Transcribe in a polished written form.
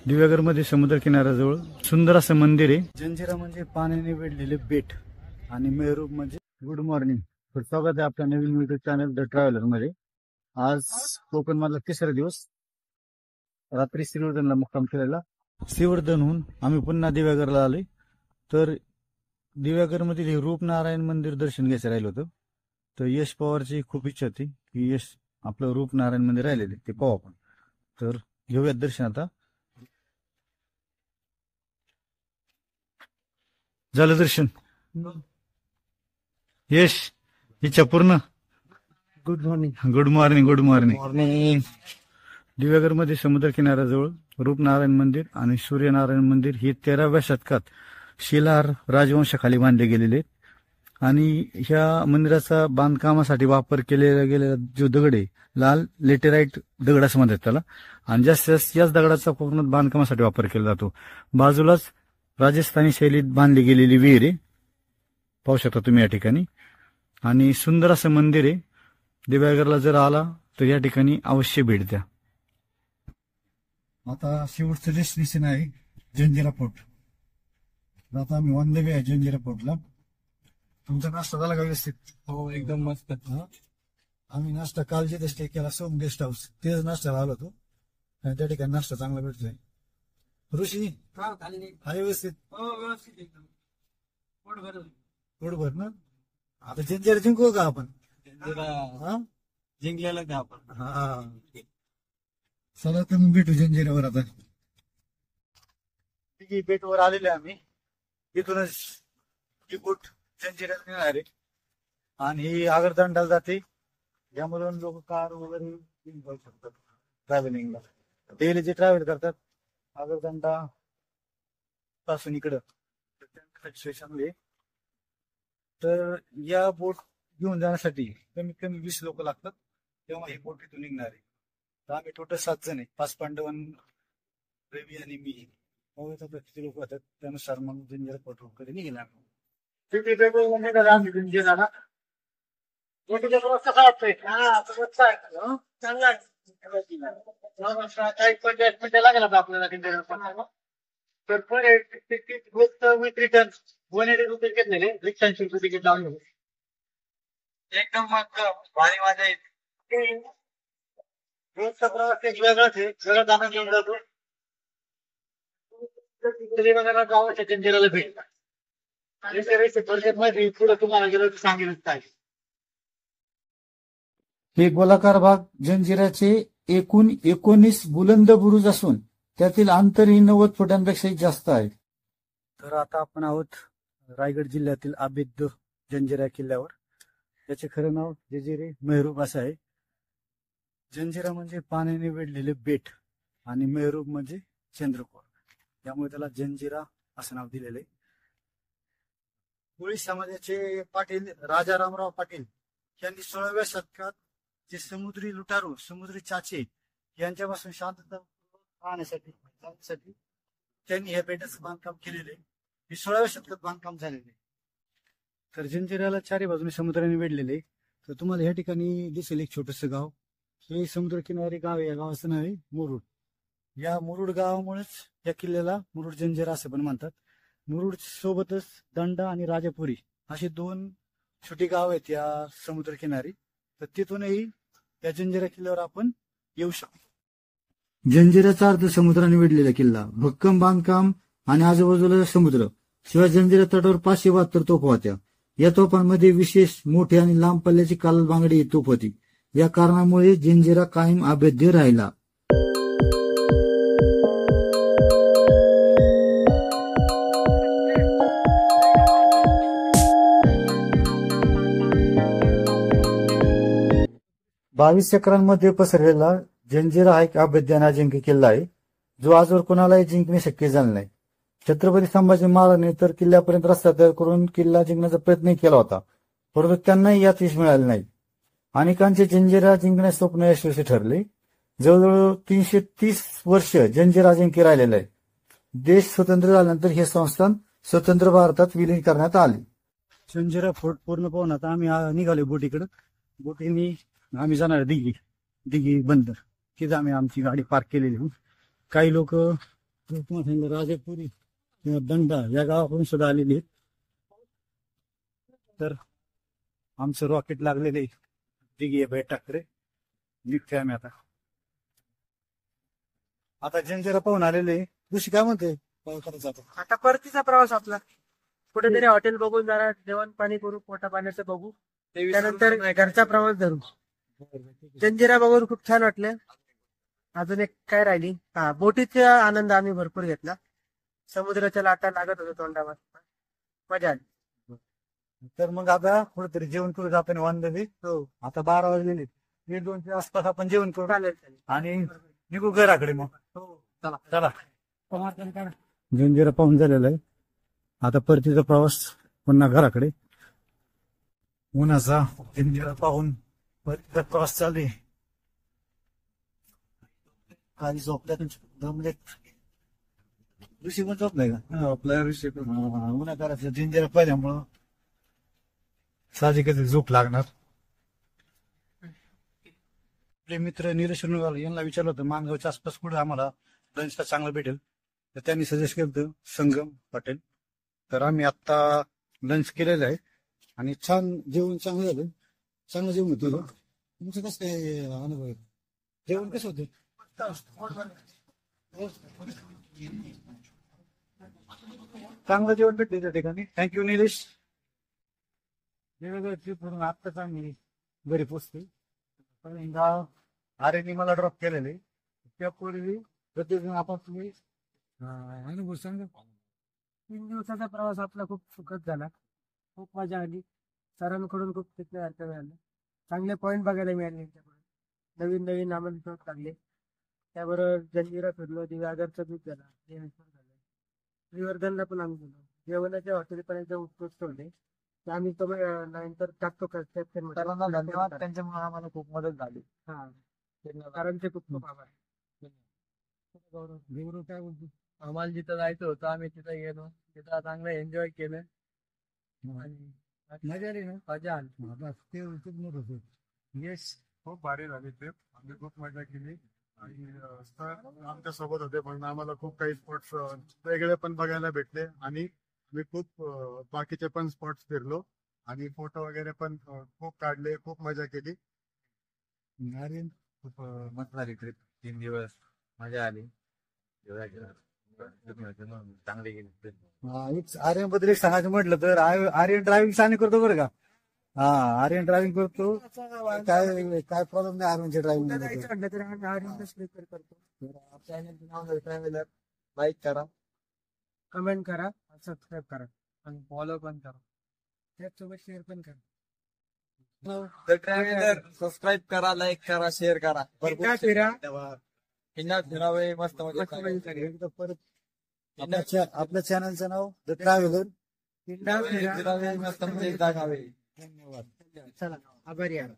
दिव्यागर मध्ये समुद्र किनाऱ्याजवळ सुंदर असं मंदिर आहे. जंजिरा म्हणजे पाण्याने वेढलेले बेट आणि मेहरूप म्हणजे गुड मॉर्निंग. स्वागत आहे आपल्या नवीन युट्यूब चॅनल द ट्रॅव्हलर मध्ये. आज कोकण मधला तिसरा दिवस. रात्री श्रीवर्धनला मुक्काम केलेला. श्रीवर्धनहून आम्ही पुन्हा दिव्यागरला आलोय. तर दिव्यागर मधील हे रूपनारायण मंदिर दर्शन घ्यायचं राहिलं होतं. तर यश पवारची खूप इच्छा होती की यश आपलं रूपनारायण मंदिर राहिलेले ते पाहू आपण. तर घेऊयात दर्शन आता. झालं दर्शन. यश इच्छा पूर्ण. Good morning. Good morning. Good morning. Morning. Diveagar मध्ये समुद्र किनाऱ्याजवळ रूपनारायण मंदिर आणि सूर्यनारायण मंदिर हे 13व्या शतकात शिलाहार राजवंशाखाली बांधले गेलेले. आणि ह्या मंदिराचा बांधकामासाठी वापर केलेला जो दगड आहे लाल लेटेराइट दगड असं म्हणतात त्याला. आणि जास्तीत जास्त याच दगडाचा कोकणात बांधकामासाठी वापर केला जातो. बाजूलाच राजस्थानी शैलीत बांधली गेलेली विहीर आहे, पाहू शकता तुम्ही या ठिकाणी. आणि सुंदर असं मंदिर आहे. दिव्यागरला जर आला तर या ठिकाणी अवश्य भेट द्या. आता शेवटचं डेस्टिनेशन आहे जंजिरा पोर्ट. आता आम्ही ऑन द वे आहे जंजिरा पोर्टला. तुमचा नाश्ता झाला का व्यवस्थित? हो, एकदम मस्त. आम्ही नाश्ता काल जिथे स्टे केला सोम गेस्ट हाऊस तेच नाश्ता आलो होतो आणि त्या ठिकाणी नाश्ता चांगला भेटतोय. ऋषी हाय व्यवस्थित? पोटभर ना. आता जंजिरा जिंकू का आपण? जिंकलेला का आपण? हा चला तर मग भेटू जंजिरावर. आता बेटवर आलेले आम्ही. इथूनच ही बोट जंजिऱ्यात नेणार आहे आणि ही आगरदांडाला जाते. यामधून लोक कार वगैरे जाऊ शकतात ट्रॅव्हलिंगला. डेली जे ट्रॅव्हल करतात आगरदांडा पासून इकडं स्टेशन. तर या बोट घेऊन जाण्यासाठी कमीत कमी 20 लोक लागतात. तेव्हा ही बोट इथून निघणार आहे. तर आम्ही टोटल 7 जण आहे. 5 पांडवन, रवी आणि मी. किती लोक होतात त्यानुसार मग जंजिरा पोर्टकडे निघेल आम्ही. कसा वाटतोय? चांगला. 40-50 मिनिटं लागेल आपल्याला जंजिरा. तर विथ रिटर्न 180 रुपये घेतलेले. रिक्षांची तिकीट लावले. एकदम मस्त भारी मजा येते. रोजचा प्रवास एक वेगळाच आहे. वेगळाच आनंद घेऊन जातो. गावाच्या जंजिराला भेट माहिती पुढे तुम्हाला गेलं तर सांगेलच काय. हे गोलाकार भाग जंजिराचे एकूण 19 बुलंद बुरुज असून त्यातील अंतरही 90 फुटांपेक्षा जास्त आहे. तर आता आपण आहोत रायगड जिल्ह्यातील आबेद जंजिरा किल्ल्यावर. त्याचे खरं नाव जंजिरे मेहरूप असं आहे. जंजिरा म्हणजे पाण्याने वेढलेले बेट आणि मेहरूप म्हणजे चंद्रकोर, त्यामुळे त्याला जंजिरा असं नाव दिलेलं आहे. कोळी समाजाचे पाटील राजा रामराव पाटील यांनी 16व्या शतकात जे समुद्री लुटारू, समुद्री चाचे यांच्यापासून शांतता राहण्यासाठी त्यांनी या बेटाचं बांधकाम केलेले. हे 16व्या शतकात बांधकाम झालेले. तर जंजिऱ्याला चारी बाजूने समुद्राने वेढलेले. तर तुम्हाला या ठिकाणी दिसेल एक छोटस गाव. हे समुद्र किनारी गाव आहे. या गावाचं नाव आहे मुरुड. या मुरुड गावामुळेच या किल्ल्याला मुरुड जंजिरा असं पण म्हणतात. मुरुड सोबतच दंडा आणि राजापुरी अशी 2 छोटी गाव आहेत या समुद्र किनारी. तर तिथूनही या जंजिरा किल्ल्यावर आपण येऊ शकतो. जंजिराचा अर्थ समुद्राने वेढलेला किल्ला, भक्कम बांधकाम आणि आजूबाजूला समुद्र. शिवाय जंजिरा तटावर 572 तोफा होत्या. या तोफांमध्ये विशेष मोठी आणि लांब पल्ल्याची कालल बांगडी तोफ होती. या कारणामुळे जंजिरा कायम अभेद्य राहिला. बावीस चक्रांमध्ये पसरलेला जंजिरा हा एक अभेद्य आणि अजिंक्य किल्ला आहे, जो आजवर कोणालाही जिंकणे शक्य झाले नाही. छत्रपती संभाजी महाराजांनी तर किल्ल्यापर्यंत रस्ता तयार करून किल्ला जिंकण्याचा प्रयत्न केला होता, परंतु त्यांनाही यात यश मिळाले नाही. अनेकांचे जंजिरा जिंकण्याचे स्वप्न यशस्वी ठरले. जवळजवळ 330 वर्ष जंजिरा अजिंक्य राहिलेलं आहे. देश स्वतंत्र झाल्यानंतर हे संस्थान स्वतंत्र भारतात विलीन करण्यात आले. जंजिरा फोर्ट पूर्ण पाहून आता आम्ही निघालो बोटीकडे. बोटीने आम्ही जाणार दिघी बंदर. तिथं आम्ही आमची गाडी पार्क केलेली. काही लोक तुम्हाला सांगितलं राजापुरी किंवा दंडा या गावाकडून सुद्धा आलेली आहेत. तर आमचं रॉकेट लागलेले दिघी आहे ठाकरे निघतोय आम्ही आता जंजिरा पाहून आलेले. ऋषी काय म्हणते करायचं आता परतीचा प्रवास आपला कुठेतरी हॉटेल बघून जरा जेवण पाणी करू, पोटा पाण्याचं बघू, त्यानंतर घरचा प्रवास धरू. जंजिरा बघून खूप छान वाटलं. अजून एक काय राहिली, बोटीचा आनंद आम्ही भरपूर घेतला. समुद्राच्या लाटा लागत होत्या तोंडावर, मजा आली. तर मग आता कुठेतरी जेवण करू आपण वांदली. हो, आता 12 वाजलेले, 1-2च्या आसपास आपण जेवण करू आणि निघू घराकडे. मग चला चला. जंजिरा पाहून झालेला आहे. आता परतीचा प्रवास पुन्हा घराकडे. उन्हाचा जंजिरा पाहून परतीचा प्रवास चालू आहे. काही झोपल्यातून दमले. ऋषी पण झोपलाय का? आपला ऋषी उन्हा करायचं जंजिरा पाहिल्यामुळं साहजिकच झोप लागणार. आपले मित्र निलेश यांना विचारलं होतं मानगावच्या आसपास कुठे आम्हाला लंचला चांगलं भेटेल, तर त्यांनी सजेस्ट केलं होतं संगम हॉटेल. तर आम्ही आता लंच केलेलं आहे आणि छान जेवण चांगलं झालं. चांगलं जेवण होतं. तुमचं कसं काय अनुभव आहे? जेवण कसं होतं? चांगलं जेवण भेटलं त्या ठिकाणी. थँक्यू निलेश. ट्रिप म्हणून आत्ताच आम्ही घरी पोचतोय. पहिल्यांदा आर्यनी मला ड्रॉप केलेले. त्यापूर्वी प्रत्येक आपापली अनुभव सांगा. 3 दिवसाचा प्रवास आपला खूप सुखद झाला. खूप मजा आली. सरांकडून खूप शिकण्यासारखं मिळालं. चांगले पॉईंट बघायला मिळाले त्यांच्याकडून. नवीन नवीन आम्हाला शोध लागले. त्याबरोबर जंजिरा फिरलो, दिव्यागरचं बीच झाला, देवेश्वर झालं, श्रीवर्धनला पण आम्ही गेलो. जेवणाच्या हॉटेलपर्यंत उत्कृष्ट होते. ते आम्ही नंतर टाकतो सर्वांना धन्यवाद. त्यांच्यामुळे आम्हाला खूप मदत झाली. सरांचे खूप खूप आभार. गौरव काय बोलतो? आम्हाला जिथं जायचं होतं आम्ही तिथं गेलो. तिथं चांगलं एन्जॉय केलं. मजा आली ना? मजा आली. ते येस, खूप भारी झाली ट्रिप. आम्ही खूप मजा केली आणि सर आमच्या सोबत होते पण आम्हाला खूप काही स्पॉट्स वेगळे पण बघायला भेटले आणि मी खूप बाकीचे पण स्पॉट्स फिरलो आणि फोटो वगैरे पण खूप काढले. खूप मजा केली. आर्यन खूप मस्त झाली ट्रिप. 3 दिवस मजा आली. चांगली गेली. आर्यन बद्दल एक सांगायचं म्हटलं तर आर्यन ड्रायव्हिंग छान करतो बरं का. आर्यन ड्रायव्हिंग करतो. काय प्रॉब्लेम नाही आर्यनच्या ड्रायव्हिंग. ट्रॅव्हलर लाईक करा, कमेंट करा, सबस्क्राईब करा आणि फॉलो पण करा. त्याचसोबत शेअर पण करा. सबस्क्राईब करा, लाईक करा, शेअर करा. फिरावे मस्त मजा. परत आपल्या चॅनलचं नाव द ट्रॅव्हलर. फिरावे मस्त मजा. धन्यवाद. चला, आभारी आहे.